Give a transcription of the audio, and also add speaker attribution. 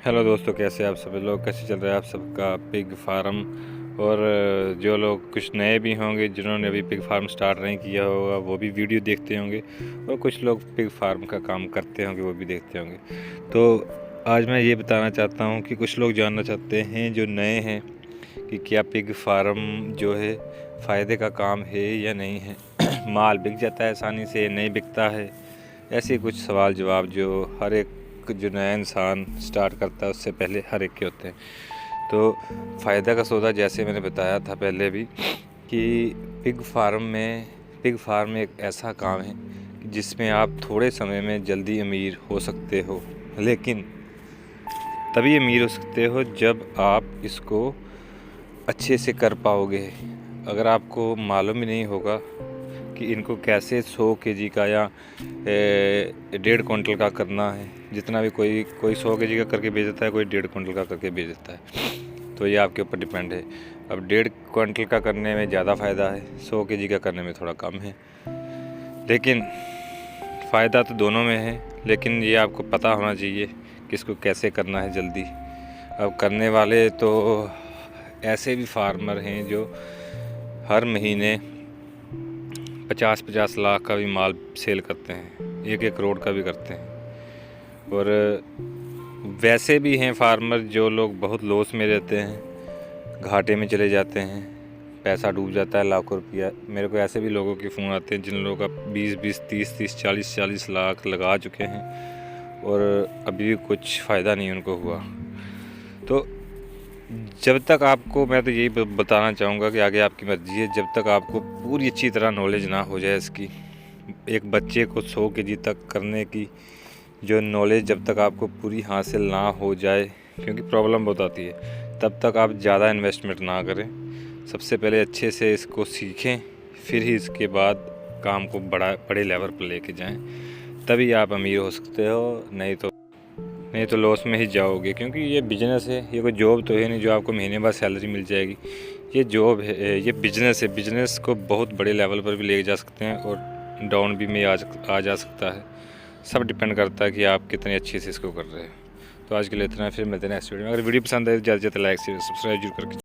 Speaker 1: Hello दोस्तों, कैसे आप सब लोग, कैसे चल रहा है आप सबका पिग फार्म। और जो लोग कुछ नए भी होंगे जिन्होंने अभी पिग फार्म स्टार्ट नहीं किया होगा वो भी वीडियो देखते होंगे, और कुछ लोग पिग फार्म का काम करते होंगे वो भी देखते होंगे। तो आज मैं ये बताना चाहता हूँ कि कुछ लोग जानना चाहते हैं जो नए हैं कि क्या पिग फार्म जो है फ़ायदे का काम है या नहीं है। माल बिक जाता है आसानी से, नहीं बिकता है। ऐसे कुछ सवाल जवाब जो हर एक जो नया इंसान स्टार्ट करता है उससे पहले हर एक के होते हैं। तो फ़ायदा का सौदा, जैसे मैंने बताया था पहले भी, कि पिग फार्म एक ऐसा काम है जिसमें आप थोड़े समय में जल्दी अमीर हो सकते हो, लेकिन तभी अमीर हो सकते हो जब आप इसको अच्छे से कर पाओगे। अगर आपको मालूम ही नहीं होगा कि इनको कैसे 100 केजी का या 1.5 क्विंटल का करना है, जितना भी कोई 100 केजी का करके बेच देता है, कोई 1.5 क्विंटल का करके बेच देता है। तो ये आपके ऊपर डिपेंड है। अब 1.5 क्विंटल का करने में ज़्यादा फ़ायदा है, 100 केजी का करने में थोड़ा कम है, लेकिन फ़ायदा तो दोनों में है। लेकिन ये आपको पता होना चाहिए कि इसको कैसे करना है जल्दी। अब करने वाले तो ऐसे भी फार्मर हैं जो हर महीने 50-50 लाख का भी माल सेल करते हैं, 1-1 करोड़ का भी करते हैं। और वैसे भी हैं फार्मर जो लोग बहुत लॉस में रहते हैं, घाटे में चले जाते हैं, पैसा डूब जाता है लाखों रुपया। मेरे को ऐसे भी लोगों के फ़ोन आते हैं जिन लोगों का 20-20, 30-30, 40-40 लाख लगा चुके हैं और अभी भी कुछ फ़ायदा नहीं उनको हुआ। तो जब तक आपको, मैं तो यही बताना चाहूँगा कि आगे आपकी मर्ज़ी है, जब तक आपको पूरी अच्छी तरह नॉलेज ना हो जाए इसकी, एक बच्चे को 100 केजी तक करने की जो नॉलेज जब तक आपको पूरी हासिल ना हो जाए, क्योंकि प्रॉब्लम बहुत आती है, तब तक आप ज़्यादा इन्वेस्टमेंट ना करें। सबसे पहले अच्छे से इसको सीखें, फिर ही इसके बाद काम को बड़े लेवल पर लेके जाएं, तभी आप अमीर हो सकते हो। नहीं तो लॉस में ही जाओगे, क्योंकि ये बिजनेस है, ये कोई जॉब तो है नहीं जो आपको महीने बाद सैलरी मिल जाएगी। ये जॉब है, ये बिजनेस है। बिजनेस को बहुत बड़े लेवल पर भी ले जा सकते हैं और डाउन भी में आ जा सकता है। सब डिपेंड करता है कि आप कितने अच्छे से इसको कर रहे हैं। तो आज के लिए इतना है, फिर मिलते हैं नेक्स्ट वीडियो में। अगर वीडियो पसंद आए तो ज़्यादा से ज़्यादा लाइक शेयर सब्सक्राइब जरूर करके